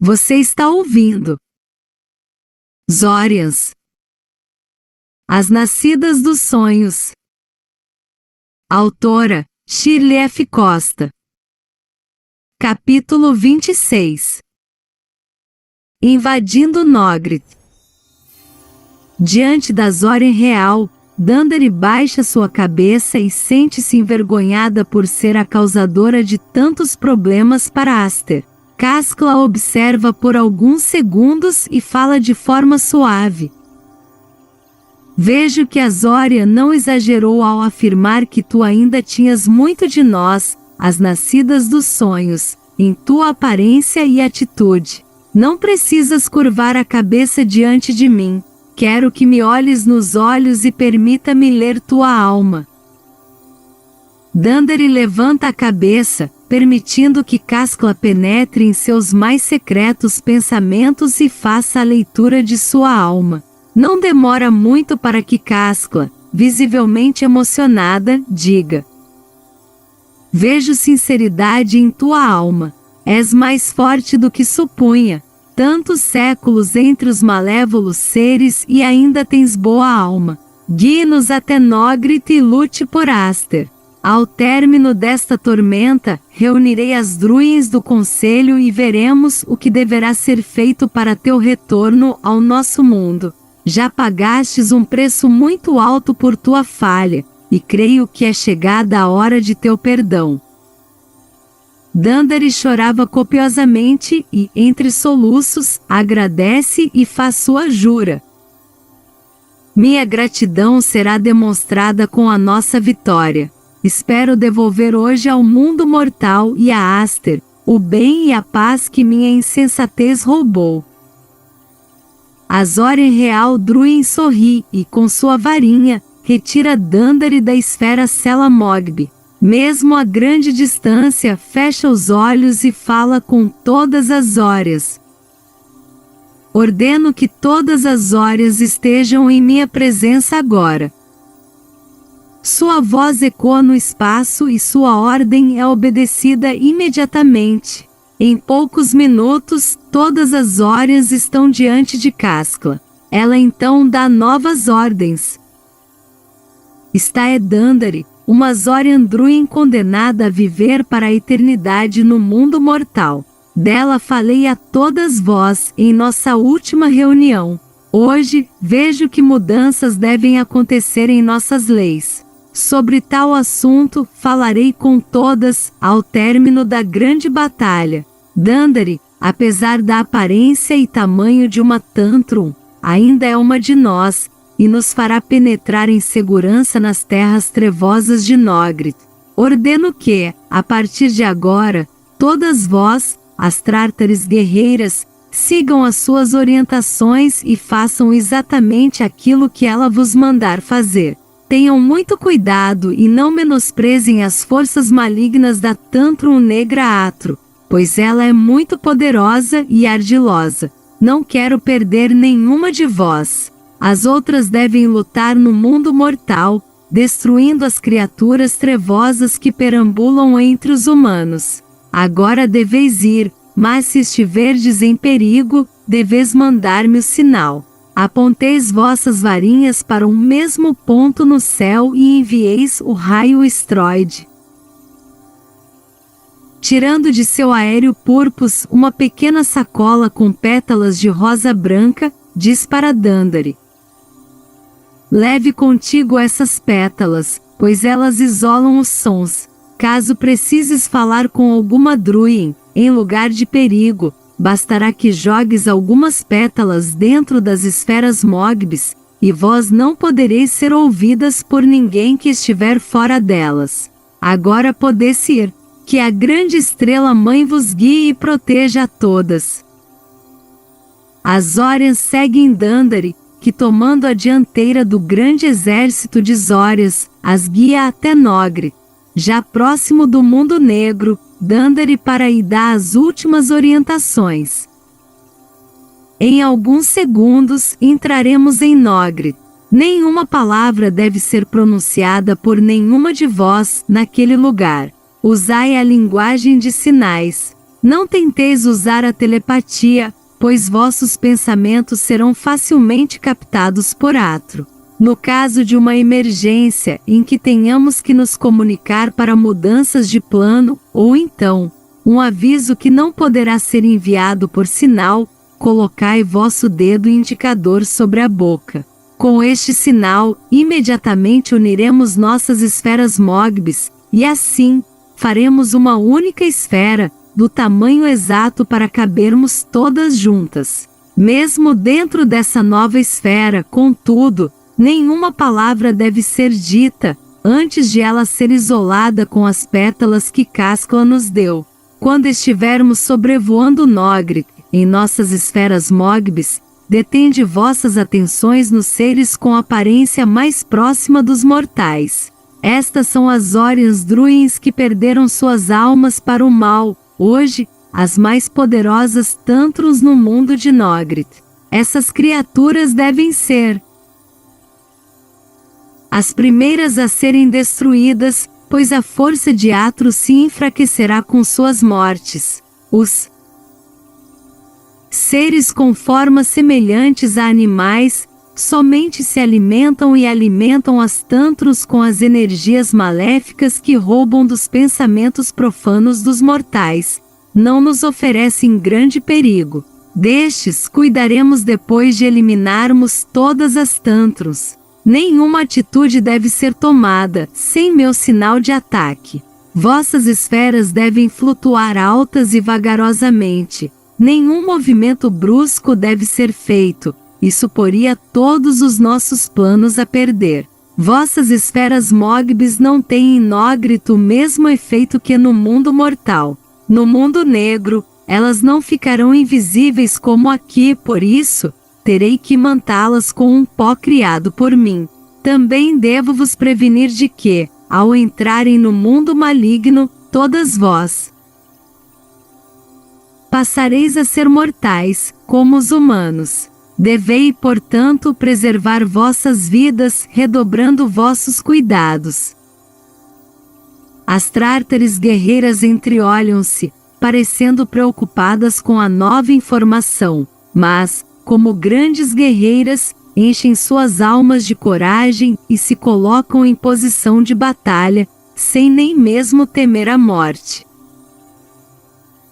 Você está ouvindo Zórias, As Nascidas dos Sonhos. Autora, Shirley F. Costa. Capítulo 26. Invadindo Noggrit. Diante da Zórien real, Dandari baixa sua cabeça e sente-se envergonhada por ser a causadora de tantos problemas para Aster. Kaskla observa por alguns segundos e fala de forma suave. Vejo que a Zória não exagerou ao afirmar que tu ainda tinhas muito de nós, as nascidas dos sonhos, em tua aparência e atitude. Não precisas curvar a cabeça diante de mim. Quero que me olhes nos olhos e permita-me ler tua alma. Dandari levanta a cabeça, permitindo que Kaskla penetre em seus mais secretos pensamentos e faça a leitura de sua alma. Não demora muito para que Kaskla, visivelmente emocionada, diga: Vejo sinceridade em tua alma. És mais forte do que supunha. Tantos séculos entre os malévolos seres e ainda tens boa alma. Guie-nos até Noggrit e lute por Aster. Ao término desta tormenta, reunirei as druins do conselho e veremos o que deverá ser feito para teu retorno ao nosso mundo. Já pagastes um preço muito alto por tua falha, e creio que é chegada a hora de teu perdão. Dandari chorava copiosamente e, entre soluços, agradece e faz sua jura. Minha gratidão será demonstrada com a nossa vitória. Espero devolver hoje ao mundo mortal e a Aster o bem e a paz que minha insensatez roubou. A Zórien real Druin sorri e, com sua varinha, retira Dandari da esfera Sela Mogb. Mesmo a grande distância, fecha os olhos e fala com todas as Zórias. Ordeno que todas as Zórias estejam em minha presença agora. Sua voz ecoa no espaço e sua ordem é obedecida imediatamente. Em poucos minutos, todas as Zórias estão diante de Kaskla. Ela então dá novas ordens. Está é Dandari, uma Zorian Druin condenada a viver para a eternidade no mundo mortal. Dela falei a todas vós em nossa última reunião. Hoje, vejo que mudanças devem acontecer em nossas leis. Sobre tal assunto, falarei com todas, ao término da grande batalha. Dandari, apesar da aparência e tamanho de uma Tantrum, ainda é uma de nós, e nos fará penetrar em segurança nas terras trevosas de Noggrit. Ordeno que, a partir de agora, todas vós, as Tártares guerreiras, sigam as suas orientações e façam exatamente aquilo que ela vos mandar fazer. Tenham muito cuidado e não menosprezem as forças malignas da Tantrum Negra Atro, pois ela é muito poderosa e ardilosa. Não quero perder nenhuma de vós. As outras devem lutar no mundo mortal, destruindo as criaturas trevosas que perambulam entre os humanos. Agora deveis ir, mas se estiverdes em perigo, deveis mandar-me o sinal. Aponteis vossas varinhas para um mesmo ponto no céu e envieis o raio estroide. Tirando de seu aéreo purpus uma pequena sacola com pétalas de rosa branca, diz para Dandari: Leve contigo essas pétalas, pois elas isolam os sons. Caso precises falar com alguma Druin, em lugar de perigo, bastará que jogues algumas pétalas dentro das esferas Mogbs, e vós não podereis ser ouvidas por ninguém que estiver fora delas. Agora podeis ir. Que a grande estrela mãe vos guie e proteja a todas. As Zórias seguem Dandari, que tomando a dianteira do grande exército de Zórias, as guia até Noggrit. Já próximo do mundo negro, Dandari para lhe dar as últimas orientações. Em alguns segundos, entraremos em Noggrit. Nenhuma palavra deve ser pronunciada por nenhuma de vós naquele lugar. Usai a linguagem de sinais. Não tenteis usar a telepatia, pois vossos pensamentos serão facilmente captados por Atro. No caso de uma emergência em que tenhamos que nos comunicar para mudanças de plano, ou então, um aviso que não poderá ser enviado por sinal, colocai vosso dedo indicador sobre a boca. Com este sinal, imediatamente uniremos nossas esferas Mogbis, e assim, faremos uma única esfera, do tamanho exato para cabermos todas juntas. Mesmo dentro dessa nova esfera, contudo, nenhuma palavra deve ser dita, antes de ela ser isolada com as pétalas que Cascla nos deu. Quando estivermos sobrevoando Nogric, em nossas esferas Mogbis, detende vossas atenções nos seres com aparência mais próxima dos mortais. Estas são as Orians Druins que perderam suas almas para o mal, hoje, as mais poderosas Tantrums no mundo de Nogrith. Essas criaturas devem ser as primeiras a serem destruídas, pois a força de Atro se enfraquecerá com suas mortes. Os seres com formas semelhantes a animais, somente se alimentam e alimentam as Tantrums com as energias maléficas que roubam dos pensamentos profanos dos mortais. Não nos oferecem grande perigo. Destes, cuidaremos depois de eliminarmos todas as Tantrums. Nenhuma atitude deve ser tomada, sem meu sinal de ataque. Vossas esferas devem flutuar altas e vagarosamente. Nenhum movimento brusco deve ser feito. Isso poria todos os nossos planos a perder. Vossas esferas Mogbis não têm em Nogrith o mesmo efeito que no mundo mortal. No mundo negro, elas não ficarão invisíveis como aqui, por isso, terei que mantá-las com um pó criado por mim. Também devo vos prevenir de que, ao entrarem no mundo maligno, todas vós passareis a ser mortais, como os humanos. Devei, portanto, preservar vossas vidas, redobrando vossos cuidados. As Tártares guerreiras entreolham-se, parecendo preocupadas com a nova informação, mas, como grandes guerreiras, enchem suas almas de coragem e se colocam em posição de batalha, sem nem mesmo temer a morte.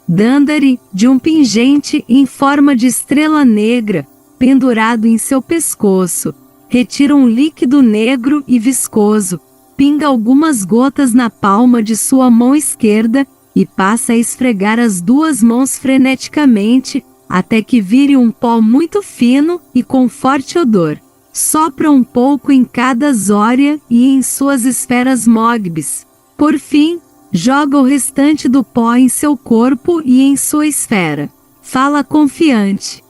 Dandari, de um pingente em forma de estrela negra, pendurado em seu pescoço, retira um líquido negro e viscoso, pinga algumas gotas na palma de sua mão esquerda e passa a esfregar as duas mãos freneticamente, até que vire um pó muito fino e com forte odor. Sopra um pouco em cada Zoria e em suas esferas Mogbis. Por fim, joga o restante do pó em seu corpo e em sua esfera. Fala confiante.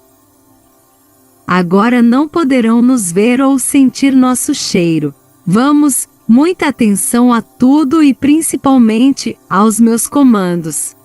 Agora não poderão nos ver ou sentir nosso cheiro. Vamos, muita atenção a tudo e principalmente aos meus comandos.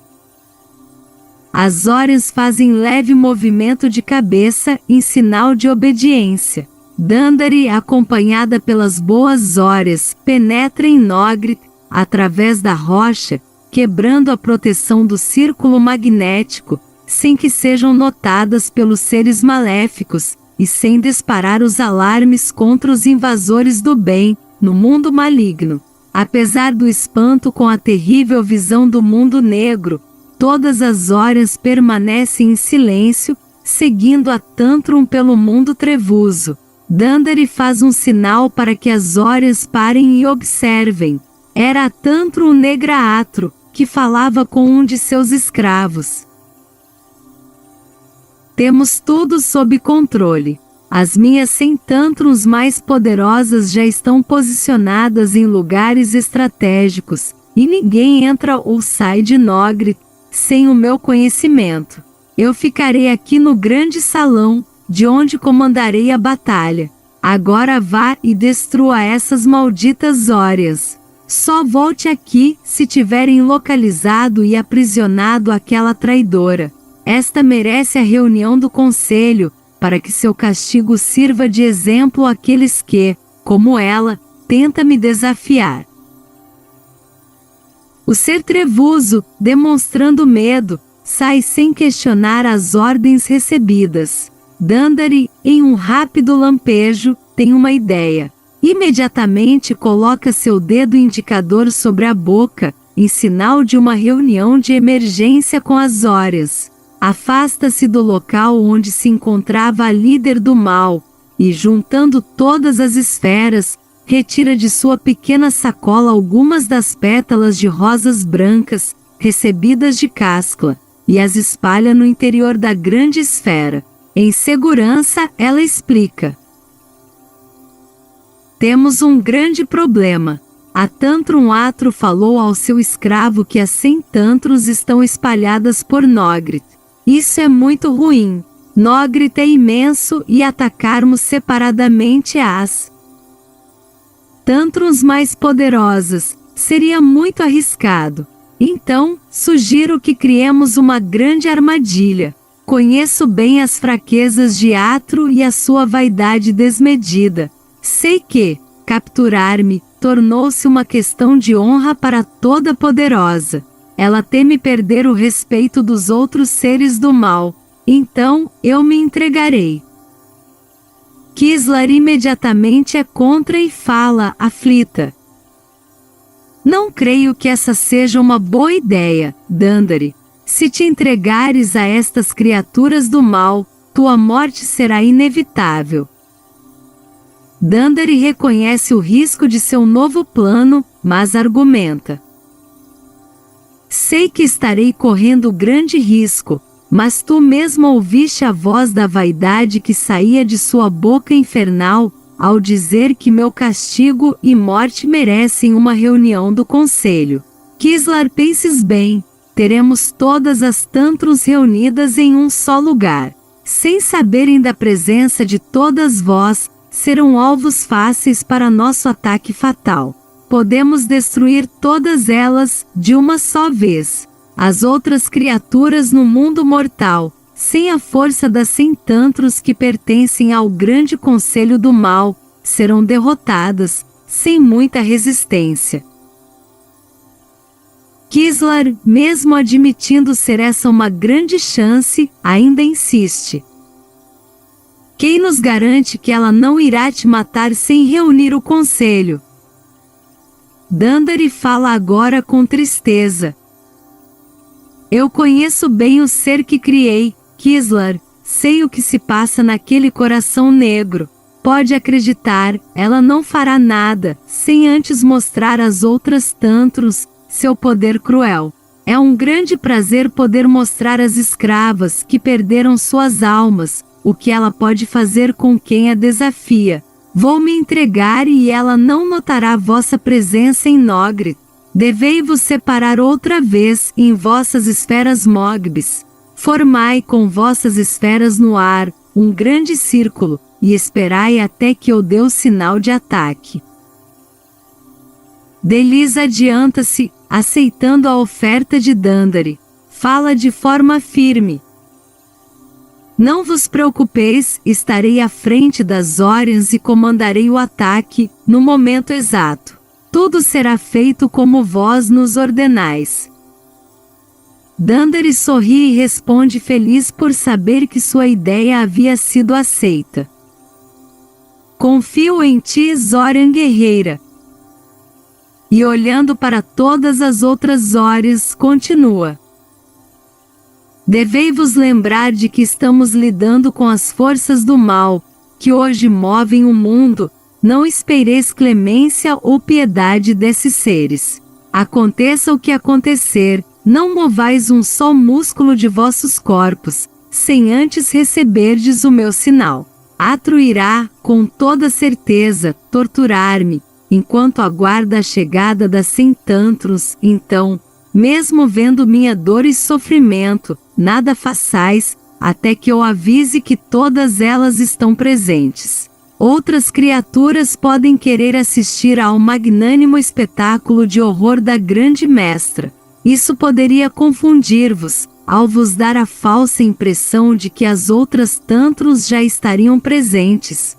As Zorias fazem leve movimento de cabeça em sinal de obediência. Dandari, acompanhada pelas boas Zorias, penetra em Nogrith, através da rocha, quebrando a proteção do círculo magnético, sem que sejam notadas pelos seres maléficos, e sem disparar os alarmes contra os invasores do bem, no mundo maligno. Apesar do espanto com a terrível visão do mundo negro, todas as Zorias permanecem em silêncio, seguindo a Tantrum pelo mundo trevoso. Dandari faz um sinal para que as Zorias parem e observem. Era a Tantrum Negra Atro, que falava com um de seus escravos. Temos tudo sob controle. As minhas 100 Tantrums mais poderosas já estão posicionadas em lugares estratégicos, e ninguém entra ou sai de Nogrith sem o meu conhecimento. Eu ficarei aqui no grande salão, de onde comandarei a batalha. Agora vá e destrua essas malditas Zorias. Só volte aqui se tiverem localizado e aprisionado aquela traidora. Esta merece a reunião do conselho, para que seu castigo sirva de exemplo àqueles que, como ela, tenta me desafiar. O ser trevoso, demonstrando medo, sai sem questionar as ordens recebidas. Dandari, em um rápido lampejo, tem uma ideia. Imediatamente coloca seu dedo indicador sobre a boca, em sinal de uma reunião de emergência com as Zórias. Afasta-se do local onde se encontrava a líder do mal, e juntando todas as esferas, retira de sua pequena sacola algumas das pétalas de rosas brancas, recebidas de Cascla, e as espalha no interior da grande esfera. Em segurança, ela explica. Temos um grande problema. A Tantrum Atro falou ao seu escravo que as 100 Tantros estão espalhadas por Nogrit. Isso é muito ruim. Nogrit é imenso e atacarmos separadamente as Tantrums mais poderosas seria muito arriscado. Então, sugiro que criemos uma grande armadilha. Conheço bem as fraquezas de Atro e a sua vaidade desmedida. Sei que capturar-me tornou-se uma questão de honra para Toda-Poderosa. Ela teme perder o respeito dos outros seres do mal. Então, eu me entregarei. Kislar imediatamente é contra e fala, aflita. Não creio que essa seja uma boa ideia, Dandari. Se te entregares a estas criaturas do mal, tua morte será inevitável. Dandari reconhece o risco de seu novo plano, mas argumenta. Sei que estarei correndo grande risco, mas tu mesmo ouviste a voz da vaidade que saía de sua boca infernal, ao dizer que meu castigo e morte merecem uma reunião do conselho. Kislar, penses bem, teremos todas as Tantrums reunidas em um só lugar. Sem saberem da presença de todas vós, serão alvos fáceis para nosso ataque fatal. Podemos destruir todas elas de uma só vez. As outras criaturas no mundo mortal, sem a força das 100 Tantros que pertencem ao grande conselho do mal, serão derrotadas, sem muita resistência. Kislar, mesmo admitindo ser essa uma grande chance, ainda insiste. Quem nos garante que ela não irá te matar sem reunir o conselho? Dandari fala agora com tristeza. Eu conheço bem o ser que criei, Kislar, sei o que se passa naquele coração negro. Pode acreditar, ela não fará nada, sem antes mostrar às outras Tantrums seu poder cruel. É um grande prazer poder mostrar às escravas que perderam suas almas, o que ela pode fazer com quem a desafia. Vou me entregar e ela não notará vossa presença em Nogrit. Devei-vos separar outra vez em vossas esferas Mogbis. Formai com vossas esferas no ar um grande círculo, e esperai até que eu dê o sinal de ataque. Delis adianta-se, aceitando a oferta de Dandari. Fala de forma firme. Não vos preocupeis, estarei à frente das Orians e comandarei o ataque, no momento exato. Tudo será feito como vós nos ordenais. Dandari sorri e responde feliz por saber que sua ideia havia sido aceita. Confio em ti, Zorian guerreira. E olhando para todas as outras Zorians, continua. Devei-vos lembrar de que estamos lidando com as forças do mal, que hoje movem o mundo. Não espereis clemência ou piedade desses seres. Aconteça o que acontecer, não movais um só músculo de vossos corpos, sem antes receberdes o meu sinal. Atro irá, com toda certeza, torturar-me, enquanto aguarda a chegada das 100 Tantrums. Então, mesmo vendo minha dor e sofrimento, nada façais, até que eu avise que todas elas estão presentes. Outras criaturas podem querer assistir ao magnânimo espetáculo de horror da grande mestra. Isso poderia confundir-vos, ao vos dar a falsa impressão de que as outras Tantrums já estariam presentes.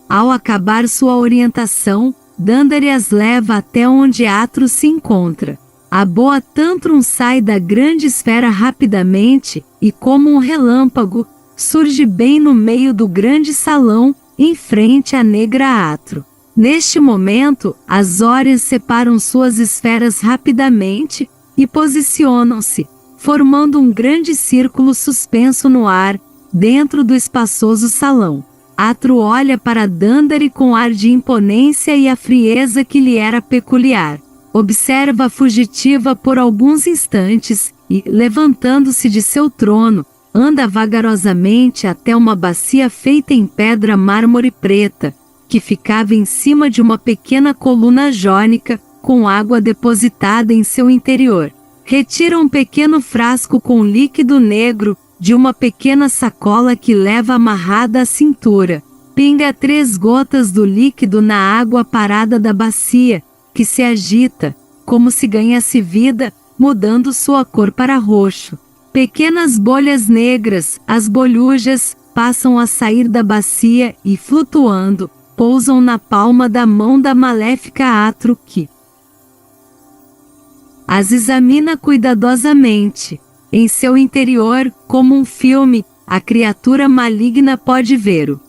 Ao acabar sua orientação, Dandari as leva até onde Atro se encontra. A boa Tantrum sai da grande esfera rapidamente e, como um relâmpago, surge bem no meio do grande salão, em frente à negra Atro. Neste momento, as Órias separam suas esferas rapidamente e posicionam-se, formando um grande círculo suspenso no ar, dentro do espaçoso salão. Atro olha para Dandari com ar de imponência e a frieza que lhe era peculiar. Observa a fugitiva por alguns instantes e, levantando-se de seu trono, anda vagarosamente até uma bacia feita em pedra mármore preta, que ficava em cima de uma pequena coluna jônica, com água depositada em seu interior. Retira um pequeno frasco com líquido negro de uma pequena sacola que leva amarrada à cintura. Pinga 3 gotas do líquido na água parada da bacia, que se agita, como se ganhasse vida, mudando sua cor para roxo. Pequenas bolhas negras, as bolhujas, passam a sair da bacia e, flutuando, pousam na palma da mão da maléfica Atro, que as examina cuidadosamente. Em seu interior, como um filme, a criatura maligna pode ver-o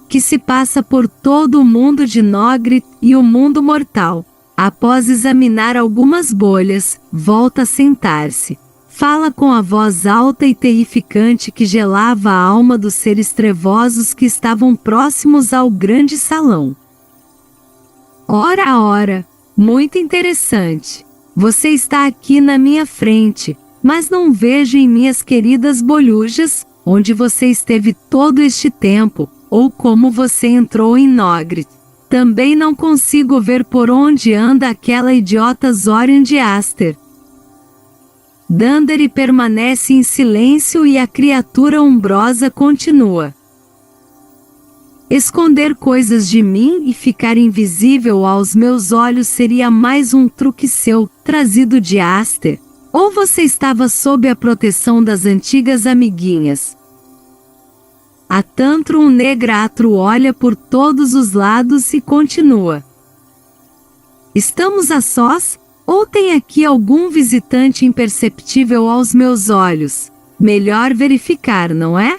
que se passa por todo o mundo de Nogrit e o mundo mortal. Após examinar algumas bolhas, volta a sentar-se. Fala com a voz alta e terrificante que gelava a alma dos seres trevosos que estavam próximos ao grande salão. Ora, muito interessante. Você está aqui na minha frente, mas não vejo em minhas queridas bolhujas, onde você esteve todo este tempo, ou como você entrou em Nogrit. Também não consigo ver por onde anda aquela idiota Zorian de Aster. Dandari permanece em silêncio e a criatura umbrosa continua. Esconder coisas de mim e ficar invisível aos meus olhos seria mais um truque seu, trazido de Aster? Ou você estava sob a proteção das antigas amiguinhas? A Tantrum negra Atro olha por todos os lados e continua. Estamos a sós? Ou tem aqui algum visitante imperceptível aos meus olhos? Melhor verificar, não é?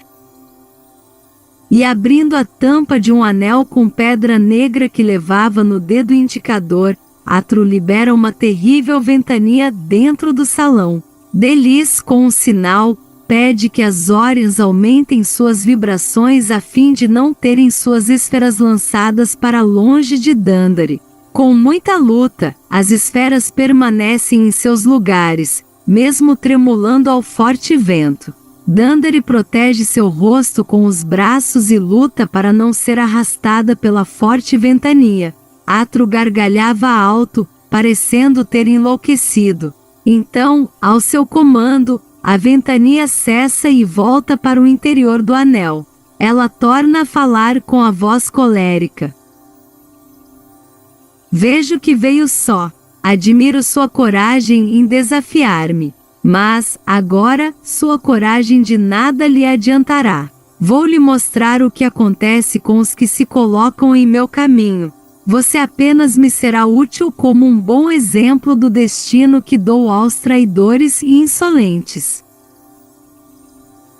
E abrindo a tampa de um anel com pedra negra que levava no dedo indicador, Atro libera uma terrível ventania dentro do salão. Delis, com um sinal, pede que as Órias aumentem suas vibrações a fim de não terem suas esferas lançadas para longe de Dandari. Com muita luta, as esferas permanecem em seus lugares, mesmo tremulando ao forte vento. Dandari protege seu rosto com os braços e luta para não ser arrastada pela forte ventania. Atro gargalhava alto, parecendo ter enlouquecido. Então, ao seu comando, a ventania cessa e volta para o interior do anel. Ela torna a falar com a voz colérica. Vejo que veio só. Admiro sua coragem em desafiar-me. Mas, agora, sua coragem de nada lhe adiantará. Vou lhe mostrar o que acontece com os que se colocam em meu caminho. Você apenas me será útil como um bom exemplo do destino que dou aos traidores e insolentes.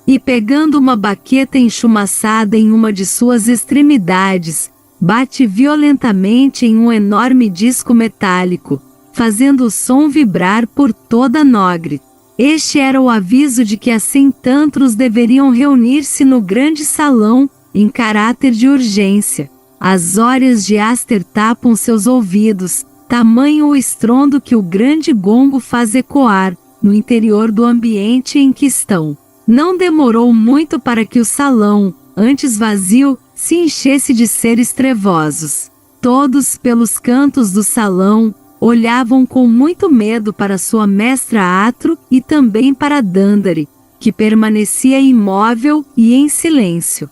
E pegando uma baqueta enchumaçada em uma de suas extremidades, bate violentamente em um enorme disco metálico, fazendo o som vibrar por toda Nogrit. Este era o aviso de que as 100 Tantros deveriam reunir-se no grande salão, em caráter de urgência. As Órias de Aster tapam seus ouvidos, tamanho o estrondo que o grande gongo faz ecoar, no interior do ambiente em que estão. Não demorou muito para que o salão, antes vazio, se enchesse de seres trevosos. Todos, pelos cantos do salão, olhavam com muito medo para sua mestra Atro e também para Dandari, que permanecia imóvel e em silêncio.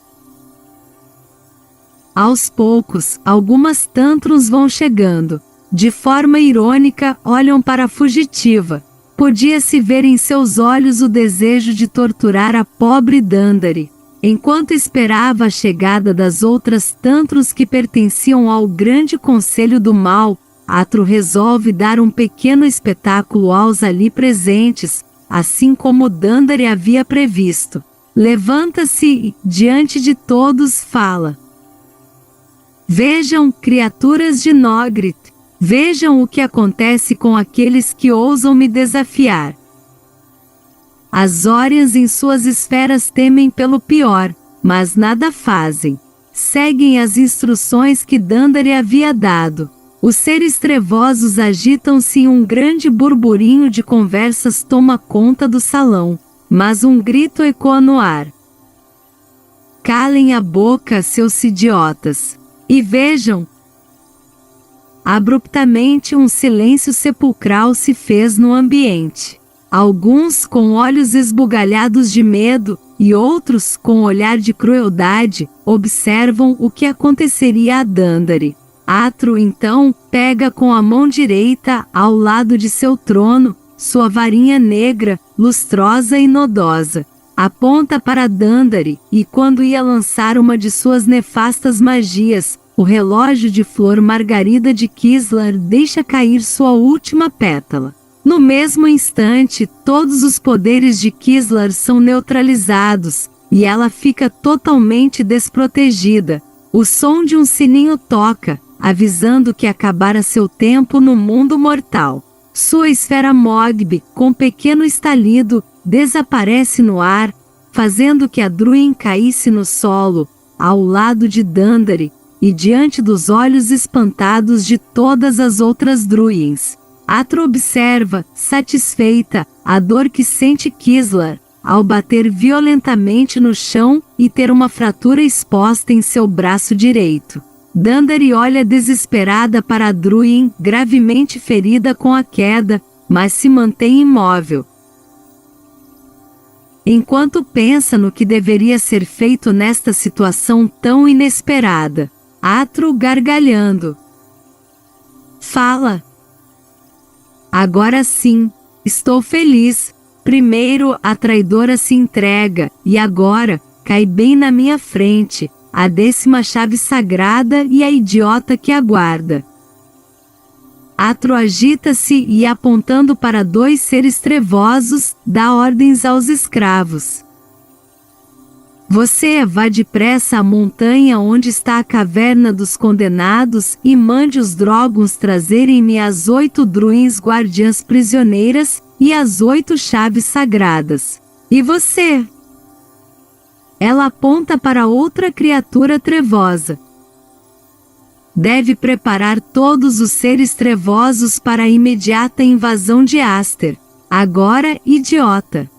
Aos poucos, algumas Tantrums vão chegando. De forma irônica, olham para a fugitiva. Podia-se ver em seus olhos o desejo de torturar a pobre Dandari. Enquanto esperava a chegada das outras Tantrums que pertenciam ao grande conselho do mal, Atro resolve dar um pequeno espetáculo aos ali presentes, assim como Dandari havia previsto. Levanta-se e, diante de todos, fala: Vejam, criaturas de Nogrit, vejam o que acontece com aqueles que ousam me desafiar. As Órias em suas esferas temem pelo pior, mas nada fazem. Seguem as instruções que Dandari havia dado. Os seres trevosos agitam-se e um grande burburinho de conversas toma conta do salão, mas um grito ecoa no ar. Calem a boca, seus idiotas, e vejam. Abruptamente um silêncio sepulcral se fez no ambiente. Alguns com olhos esbugalhados de medo, e outros com olhar de crueldade, observam o que aconteceria a Dandari. Atro então pega com a mão direita, ao lado de seu trono, sua varinha negra, lustrosa e nodosa. Aponta para Dandari, e quando ia lançar uma de suas nefastas magias, o relógio de flor margarida de Kislar deixa cair sua última pétala. No mesmo instante, todos os poderes de Kislar são neutralizados, e ela fica totalmente desprotegida. O som de um sininho toca, avisando que acabara seu tempo no mundo mortal. Sua esfera Mogb, com pequeno estalido, desaparece no ar, fazendo que a Druin caísse no solo, ao lado de Dandari, e diante dos olhos espantados de todas as outras Druins. Atro observa, satisfeita, a dor que sente Kislar, ao bater violentamente no chão e ter uma fratura exposta em seu braço direito. Dandari olha desesperada para a Druin, gravemente ferida com a queda, mas se mantém imóvel. Enquanto pensa no que deveria ser feito nesta situação tão inesperada, Atro gargalhando fala: Agora sim, estou feliz. Primeiro a traidora se entrega, e agora, cai bem na minha frente, a 10ª chave sagrada e a idiota que aguarda. Atro agita-se e, apontando para 2 seres trevosos, dá ordens aos escravos. Você vá depressa à montanha onde está a caverna dos condenados e mande os Droguns trazerem-me as 8 Druins guardiãs prisioneiras e as 8 chaves sagradas. E você? Ela aponta para outra criatura trevosa. Deve preparar todos os seres trevosos para a imediata invasão de Aster. Agora, idiota.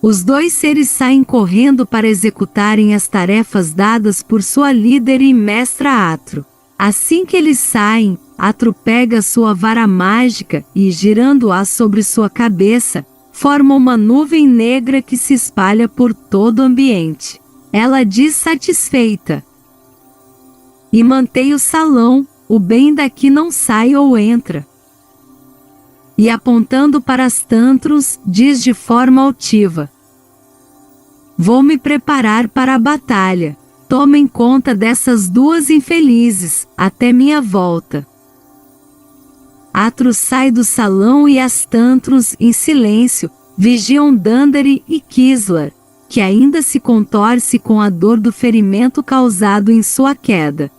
Os 2 seres saem correndo para executarem as tarefas dadas por sua líder e mestra Atro. Assim que eles saem, Atro pega sua vara mágica e, girando-a sobre sua cabeça, forma uma nuvem negra que se espalha por todo o ambiente. Ela diz satisfeita: E mantém o salão, o bem daqui não sai ou entra. E apontando para as Tantrums, diz de forma altiva: Vou me preparar para a batalha. Tomem conta dessas 2 infelizes, até minha volta. Atro sai do salão e as Tantrums, em silêncio, vigiam Dandari e Kislar, que ainda se contorce com a dor do ferimento causado em sua queda.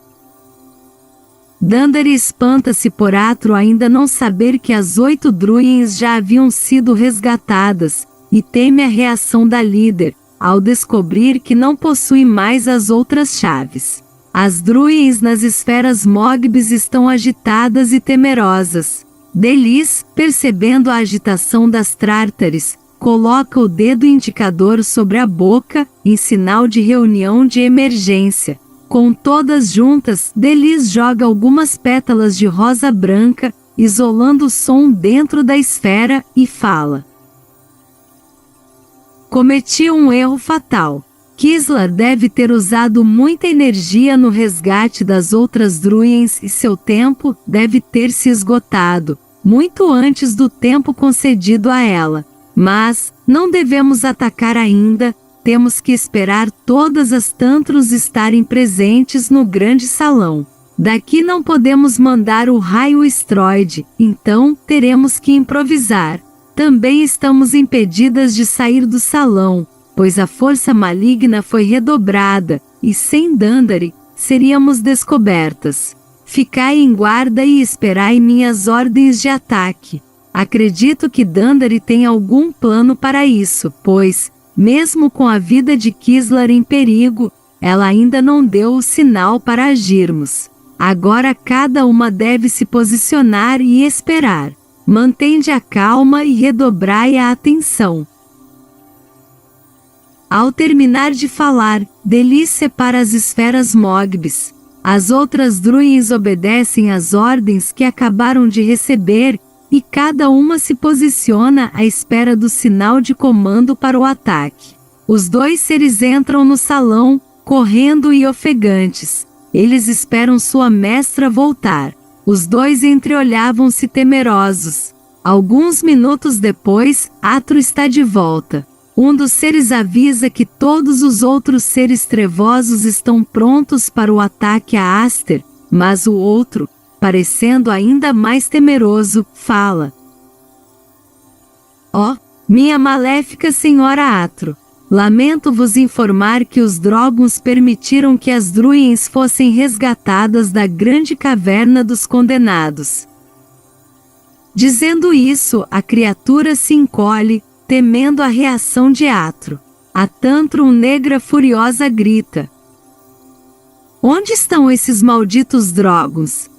Dandari espanta-se por Atro ainda não saber que as 8 Druins já haviam sido resgatadas, e teme a reação da líder, ao descobrir que não possui mais as outras chaves. As Druins nas esferas Mogbs estão agitadas e temerosas. Delis, percebendo a agitação das Trártares, coloca o dedo indicador sobre a boca, em sinal de reunião de emergência. Com todas juntas, Delis joga algumas pétalas de rosa branca, isolando o som dentro da esfera, e fala: Cometi um erro fatal. Kislar deve ter usado muita energia no resgate das outras Druins e seu tempo deve ter se esgotado, muito antes do tempo concedido a ela. Mas, não devemos atacar ainda. Temos que esperar todas as Tantrums estarem presentes no grande salão. Daqui não podemos mandar o raio estroide, então teremos que improvisar. Também estamos impedidas de sair do salão, pois a força maligna foi redobrada, e sem Dandari, seríamos descobertas. Ficai em guarda e esperai minhas ordens de ataque. Acredito que Dandari tem algum plano para isso, pois, mesmo com a vida de Kislar em perigo, ela ainda não deu o sinal para agirmos. Agora cada uma deve se posicionar e esperar. Mantende a calma e redobrai a atenção. Ao terminar de falar, Delis separa as esferas Mogbis. As outras druins obedecem às ordens que acabaram de receber, e cada uma se posiciona à espera do sinal de comando para o ataque. Os dois seres entram no salão, correndo e ofegantes. Eles esperam sua mestra voltar. Os dois entreolhavam-se temerosos. Alguns minutos depois, Atro está de volta. Um dos seres avisa que todos os outros seres trevosos estão prontos para o ataque a Aster, mas o outro, parecendo ainda mais temeroso, fala: "Ó, minha maléfica senhora Atro, lamento vos informar que os Droguns permitiram que as druins fossem resgatadas da grande caverna dos condenados." Dizendo isso, a criatura se encolhe, temendo a reação de Atro. A Tantrum negra furiosa grita: "Onde estão esses malditos Droguns?"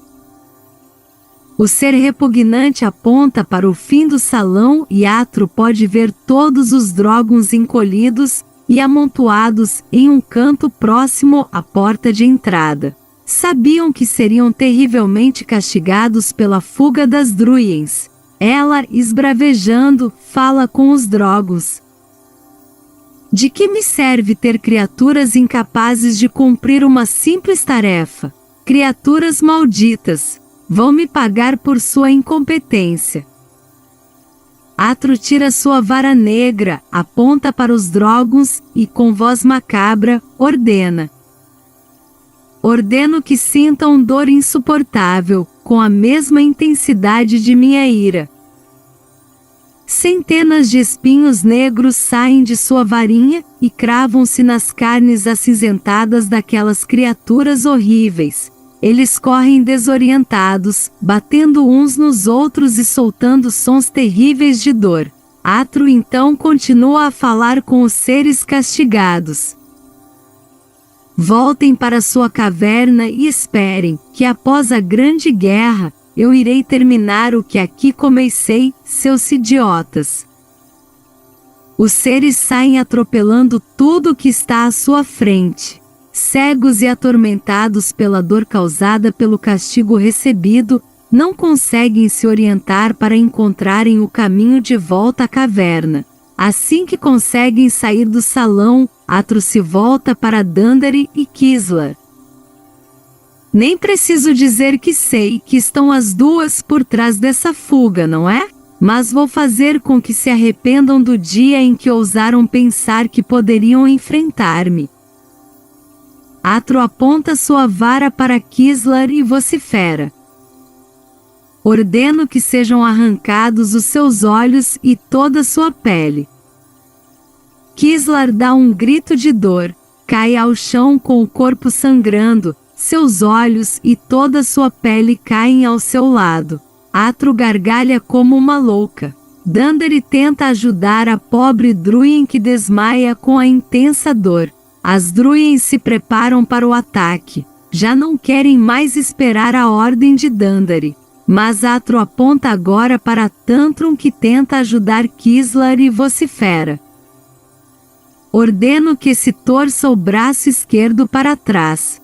O ser repugnante aponta para o fim do salão e Atro pode ver todos os Droguns encolhidos e amontoados em um canto próximo à porta de entrada. Sabiam que seriam terrivelmente castigados pela fuga das druins. Ela, esbravejando, fala com os Droguns: "De que me serve ter criaturas incapazes de cumprir uma simples tarefa? Criaturas malditas! Vão me pagar por sua incompetência." Atro tira sua vara negra, aponta para os Droguns e, com voz macabra, ordena: "Ordeno que sintam dor insuportável, com a mesma intensidade de minha ira." Centenas de espinhos negros saem de sua varinha e cravam-se nas carnes acinzentadas daquelas criaturas horríveis. Eles correm desorientados, batendo uns nos outros e soltando sons terríveis de dor. Atro então continua a falar com os seres castigados: "Voltem para sua caverna e esperem, que após a grande guerra, eu irei terminar o que aqui comecei, seus idiotas." Os seres saem atropelando tudo que está à sua frente. Cegos e atormentados pela dor causada pelo castigo recebido, não conseguem se orientar para encontrarem o caminho de volta à caverna. Assim que conseguem sair do salão, Atro se volta para Dandari e Kislar. "Nem preciso dizer que sei que estão as duas por trás dessa fuga, não é? Mas vou fazer com que se arrependam do dia em que ousaram pensar que poderiam enfrentar-me." Atro aponta sua vara para Kislar e vocifera: "Ordeno que sejam arrancados os seus olhos e toda sua pele." Kislar dá um grito de dor, cai ao chão com o corpo sangrando, seus olhos e toda sua pele caem ao seu lado. Atro gargalha como uma louca. Dandari tenta ajudar a pobre druin que desmaia com a intensa dor. As druins se preparam para o ataque. Já não querem mais esperar a ordem de Dandari. Mas Atro aponta agora para Tantrum que tenta ajudar Kislar e vocifera: "Ordeno que se torça o braço esquerdo para trás."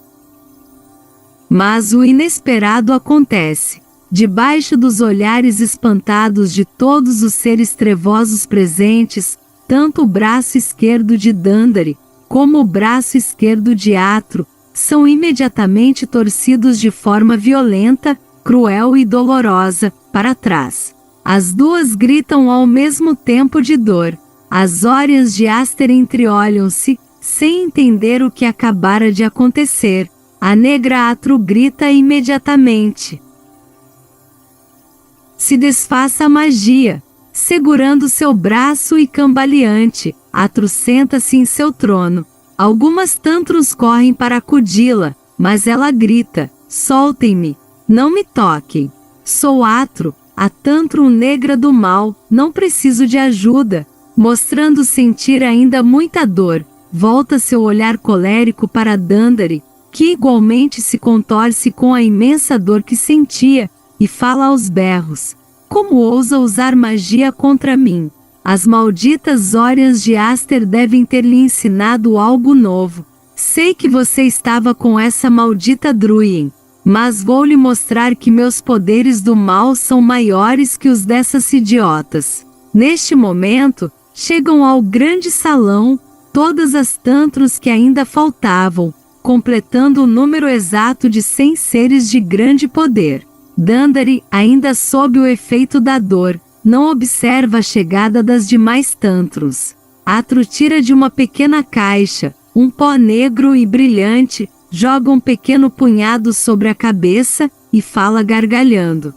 Mas o inesperado acontece. Debaixo dos olhares espantados de todos os seres trevosos presentes, tanto o braço esquerdo de Dandari, como o braço esquerdo de Atro, são imediatamente torcidos de forma violenta, cruel e dolorosa, para trás. As duas gritam ao mesmo tempo de dor. As Orians de Aster entreolham-se, sem entender o que acabara de acontecer. A negra Atro grita imediatamente. Se desfaça a magia. Segurando seu braço e cambaleante, Atro senta-se em seu trono. Algumas Tantrums correm para acudi-la, mas ela grita: soltem-me, não me toquem. Sou Atro, a Tantrum negra do mal, não preciso de ajuda. Mostrando sentir ainda muita dor, volta seu olhar colérico para Dandari, que igualmente se contorce com a imensa dor que sentia, e fala aos berros: como ousa usar magia contra mim? As malditas Órias de Aster devem ter lhe ensinado algo novo. Sei que você estava com essa maldita Druin, mas vou lhe mostrar que meus poderes do mal são maiores que os dessas idiotas. Neste momento, chegam ao grande salão todas as Tantrums que ainda faltavam, completando o número exato de 100 seres de grande poder. Dandari, ainda sob o efeito da dor, não observa a chegada das demais Tantrums. Atro tira de uma pequena caixa um pó negro e brilhante, joga um pequeno punhado sobre a cabeça e fala gargalhando: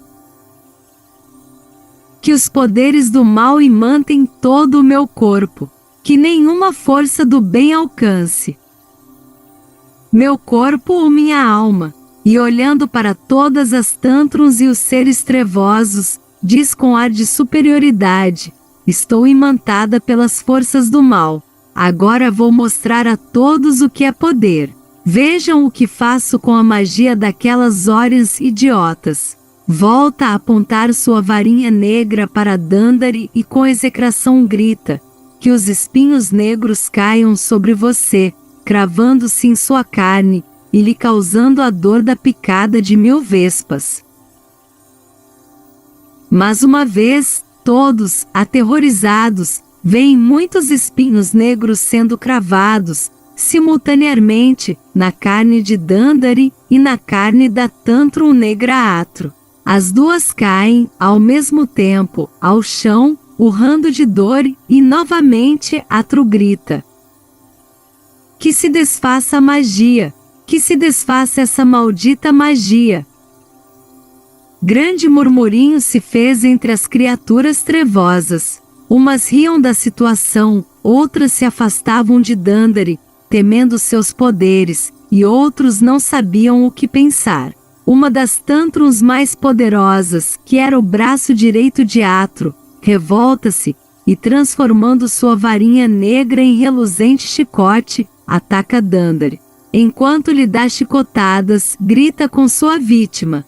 que os poderes do mal imantem todo o meu corpo, que nenhuma força do bem alcance meu corpo ou minha alma. E olhando para todas as Tantrums e os seres trevosos, diz com ar de superioridade: estou imantada pelas forças do mal. Agora vou mostrar a todos o que é poder. Vejam o que faço com a magia daquelas Órias idiotas. Volta a apontar sua varinha negra para Dandari e com execração grita: que os espinhos negros caiam sobre você, cravando-se em sua carne, e lhe causando a dor da picada de 1000 vespas. Mas uma vez, todos, aterrorizados, veem muitos espinhos negros sendo cravados, simultaneamente, na carne de Dandari e na carne da Tantrum negra Atro. As duas caem, ao mesmo tempo, ao chão, urrando de dor, e novamente Atro grita: que se desfaça a magia! Que se desfaça essa maldita magia! Grande murmurinho se fez entre as criaturas trevosas. Umas riam da situação, outras se afastavam de Dandari, temendo seus poderes, e outros não sabiam o que pensar. Uma das Tantrums mais poderosas, que era o braço direito de Atro, revolta-se, e transformando sua varinha negra em reluzente chicote, ataca Dandari. Enquanto lhe dá chicotadas, grita com sua vítima: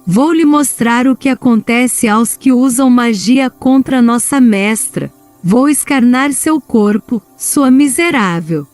vou lhe mostrar o que acontece aos que usam magia contra nossa mestra. Vou escarnar seu corpo, sua miserável.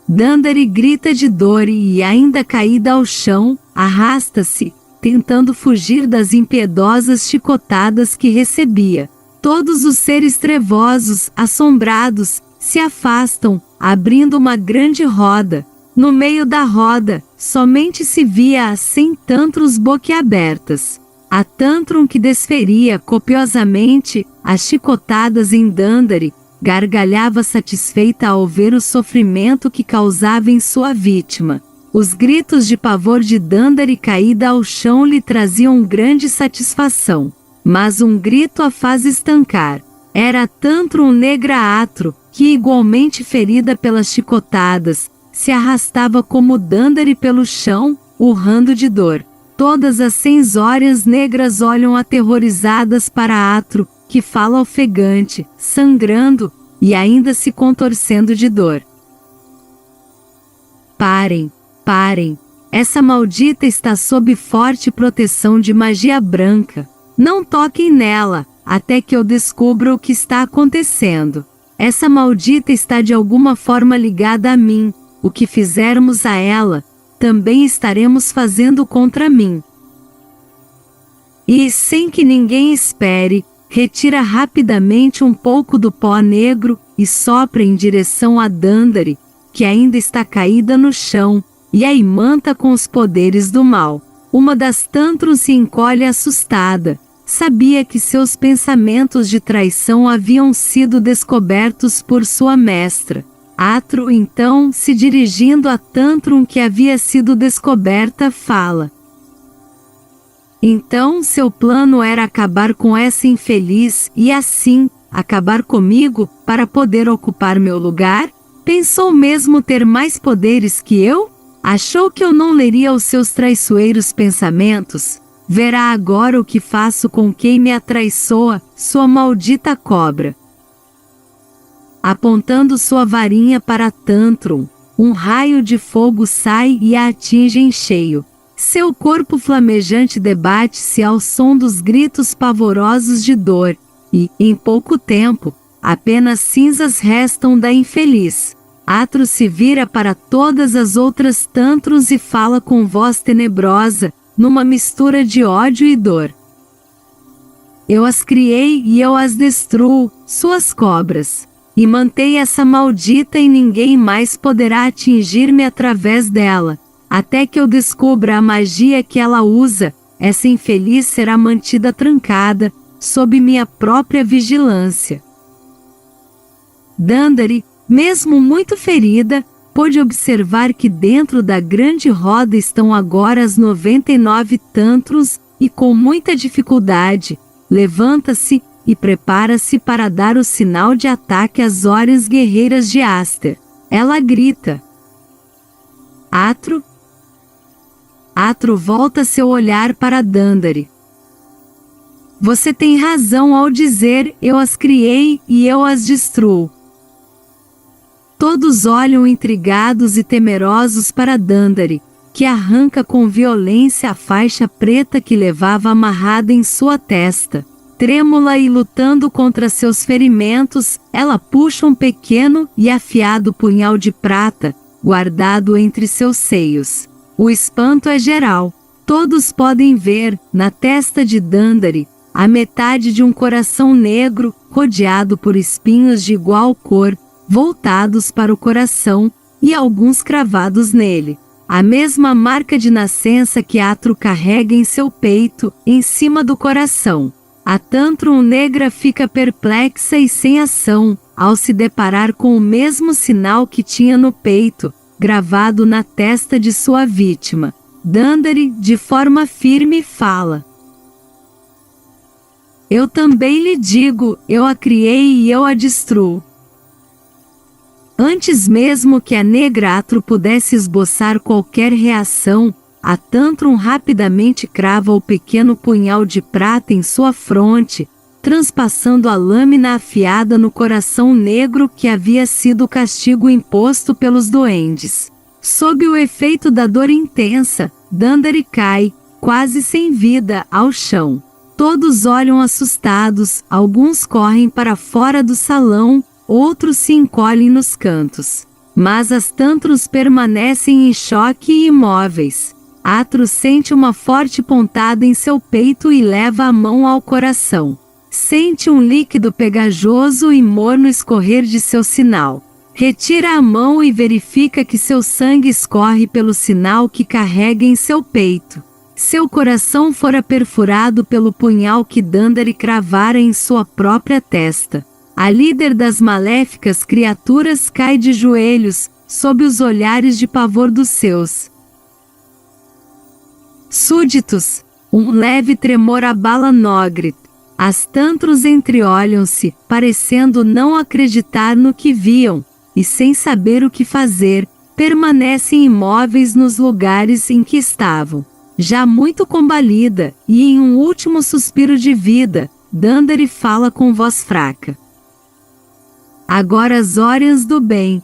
Dandari grita de dor e, ainda caída ao chão, arrasta-se, tentando fugir das impiedosas chicotadas que recebia. Todos os seres trevosos, assombrados, se afastam, abrindo uma grande roda. No meio da roda, somente se via as 100 Tantrums boquiabertas. A Tantrum que desferia copiosamente as chicotadas em Dandari, gargalhava satisfeita ao ver o sofrimento que causava em sua vítima. Os gritos de pavor de Dandari caída ao chão lhe traziam grande satisfação. Mas um grito a faz estancar. Era a Tantrum negra Atro, que igualmente ferida pelas chicotadas, se arrastava como Dandari pelo chão, urrando de dor. Todas as 100 Órias negras olham aterrorizadas para Atro, que fala ofegante, sangrando, e ainda se contorcendo de dor. Parem, parem, essa maldita está sob forte proteção de magia branca. Não toquem nela, até que eu descubra o que está acontecendo. Essa maldita está de alguma forma ligada a mim. O que fizermos a ela, também estaremos fazendo contra mim. E, sem que ninguém espere, retira rapidamente um pouco do pó negro e sopra em direção a Dandari, que ainda está caída no chão, e a imanta com os poderes do mal. Uma das Tantrums se encolhe assustada. Sabia que seus pensamentos de traição haviam sido descobertos por sua mestra. Atro então, se dirigindo a Tantrum que havia sido descoberta, fala: então seu plano era acabar com essa infeliz e assim, acabar comigo, para poder ocupar meu lugar? Pensou mesmo ter mais poderes que eu? Achou que eu não leria os seus traiçoeiros pensamentos? Verá agora o que faço com quem me atraiçoa, sua maldita cobra. Apontando sua varinha para Tantrum, um raio de fogo sai e a atinge em cheio. Seu corpo flamejante debate-se ao som dos gritos pavorosos de dor, e, em pouco tempo, apenas cinzas restam da infeliz. Atro se vira para todas as outras Tantrums e fala com voz tenebrosa, numa mistura de ódio e dor. Eu as criei e eu as destruo, suas cobras. E mantei essa maldita e ninguém mais poderá atingir-me através dela. Até que eu descubra a magia que ela usa, essa infeliz será mantida trancada, sob minha própria vigilância. Dandari, mesmo muito ferida, pôde observar que dentro da grande roda estão agora as 99 Tantrums e com muita dificuldade, levanta-se e prepara-se para dar o sinal de ataque às Oriens guerreiras de Aster. Ela grita: Atro? Atro volta seu olhar para Dandari. Você tem razão ao dizer, eu as criei e eu as destruo. Todos olham intrigados e temerosos para Dandari, que arranca com violência a faixa preta que levava amarrada em sua testa. Trêmula e lutando contra seus ferimentos, ela puxa um pequeno e afiado punhal de prata, guardado entre seus seios. O espanto é geral. Todos podem ver, na testa de Dandari, a metade de um coração negro, rodeado por espinhos de igual cor, voltados para o coração, e alguns cravados nele. A mesma marca de nascença que Atro carrega em seu peito, em cima do coração. A Tantrum negra fica perplexa e sem ação, ao se deparar com o mesmo sinal que tinha no peito, gravado na testa de sua vítima. Dandari, de forma firme, fala: eu também lhe digo, eu a criei e eu a destruo. Antes mesmo que a negra Atro pudesse esboçar qualquer reação, a Tantrum rapidamente crava o pequeno punhal de prata em sua fronte, transpassando a lâmina afiada no coração negro que havia sido o castigo imposto pelos duendes. Sob o efeito da dor intensa, Dandari cai, quase sem vida, ao chão. Todos olham assustados, alguns correm para fora do salão, outros se encolhem nos cantos. Mas as Tantrums permanecem em choque e imóveis. Atro sente uma forte pontada em seu peito e leva a mão ao coração. Sente um líquido pegajoso e morno escorrer de seu sinal. Retira a mão e verifica que seu sangue escorre pelo sinal que carrega em seu peito. Seu coração fora perfurado pelo punhal que Dandari cravara em sua própria testa. A líder das maléficas criaturas cai de joelhos, sob os olhares de pavor dos seus súditos. Um leve tremor abala Nogrit. As Tantrums entreolham-se, parecendo não acreditar no que viam, e sem saber o que fazer, permanecem imóveis nos lugares em que estavam. Já muito combalida, e em um último suspiro de vida, Dandari fala com voz fraca: agora as Oriens do bem.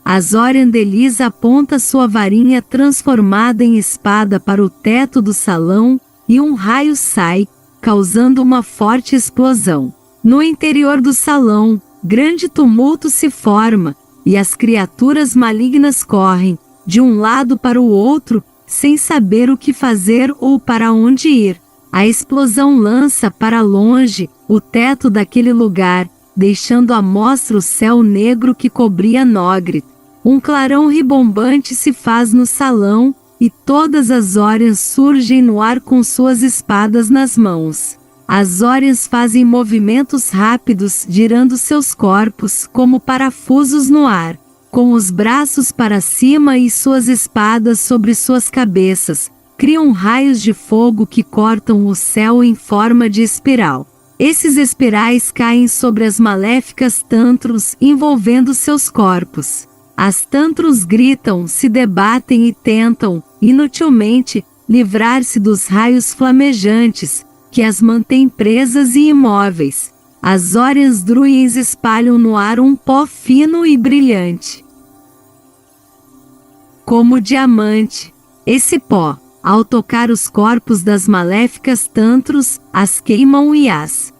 Azorian Delis aponta sua varinha transformada em espada para o teto do salão, e um raio sai, causando uma forte explosão. No interior do salão, grande tumulto se forma, e as criaturas malignas correm, de um lado para o outro, sem saber o que fazer ou para onde ir. A explosão lança para longe o teto daquele lugar, deixando à mostra o céu negro que cobria Nogrit. Um clarão ribombante se faz no salão, e todas as Oriens surgem no ar com suas espadas nas mãos. As Órias fazem movimentos rápidos girando seus corpos como parafusos no ar, com os braços para cima e suas espadas sobre suas cabeças, criam raios de fogo que cortam o céu em forma de espiral. Esses espirais caem sobre as maléficas Tantrums envolvendo seus corpos. As Tantrums gritam, se debatem e tentam, inutilmente, livrar-se dos raios flamejantes, que as mantêm presas e imóveis. As Órias druiens espalham no ar um pó fino e brilhante, como diamante. Esse pó, ao tocar os corpos das maléficas Tantrums, as queimam e as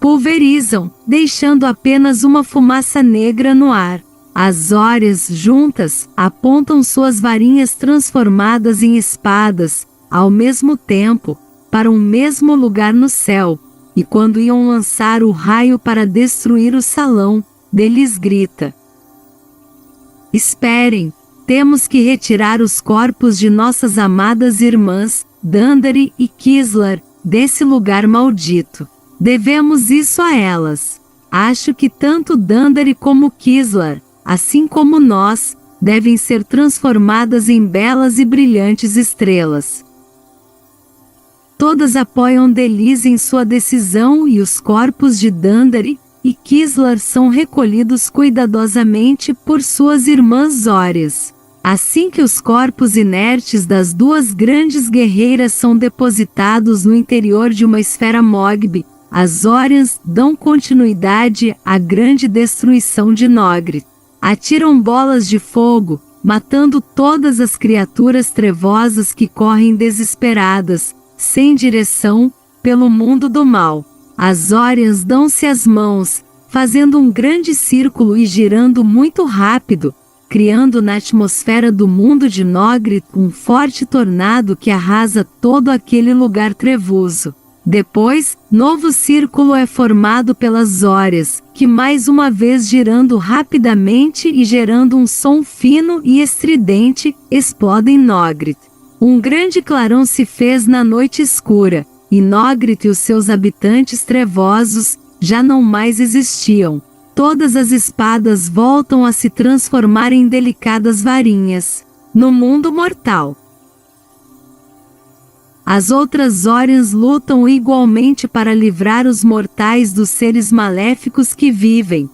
pulverizam, deixando apenas uma fumaça negra no ar. As Órias, juntas, apontam suas varinhas transformadas em espadas, ao mesmo tempo, para um mesmo lugar no céu, e quando iam lançar o raio para destruir o salão, deles grita: esperem, temos que retirar os corpos de nossas amadas irmãs, Dandari e Kislar, desse lugar maldito. Devemos isso a elas. Acho que tanto Dandari como Kislar, assim como nós, devem ser transformadas em belas e brilhantes estrelas. Todas apoiam Delis em sua decisão e os corpos de Dandari e Kislar são recolhidos cuidadosamente por suas irmãs Órias. Assim que os corpos inertes das duas grandes guerreiras são depositados no interior de uma esfera Mogb, as Órias dão continuidade à grande destruição de Nogri. Atiram bolas de fogo, matando todas as criaturas trevosas que correm desesperadas, sem direção, pelo mundo do mal. As Órias dão-se as mãos, fazendo um grande círculo e girando muito rápido, criando na atmosfera do mundo de Nogri um forte tornado que arrasa todo aquele lugar trevoso. Depois, novo círculo é formado pelas Órias, que mais uma vez girando rapidamente e gerando um som fino e estridente, explodem Nogrit. Um grande clarão se fez na noite escura, e Nogrit e os seus habitantes trevosos já não mais existiam. Todas as espadas voltam a se transformar em delicadas varinhas. No mundo mortal, as outras Órias lutam igualmente para livrar os mortais dos seres maléficos que vivem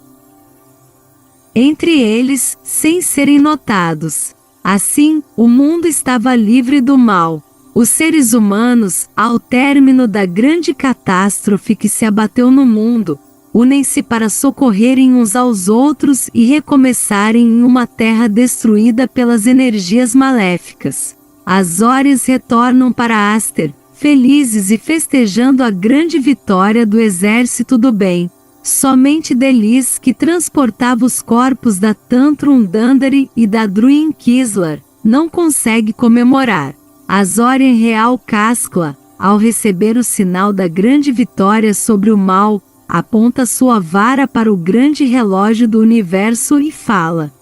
entre eles, sem serem notados. Assim, o mundo estava livre do mal. Os seres humanos, ao término da grande catástrofe que se abateu no mundo, unem-se para socorrerem uns aos outros e recomeçarem em uma terra destruída pelas energias maléficas. As Órias retornam para Aster, felizes e festejando a grande vitória do exército do bem. Somente Delis, que transportava os corpos da Tantrum Dandari e da Druin Kislar, não consegue comemorar. As Órien Real Kaskla, ao receber o sinal da grande vitória sobre o mal, aponta sua vara para o grande relógio do universo e fala: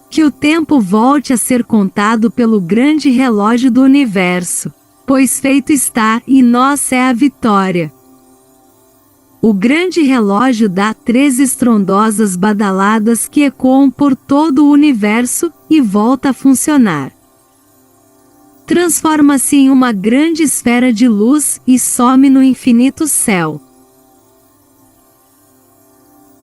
que o tempo volte a ser contado pelo grande relógio do universo, pois feito está e nossa é a vitória. O grande relógio dá 3 estrondosas badaladas que ecoam por todo o universo e volta a funcionar. Transforma-se em uma grande esfera de luz e some no infinito céu.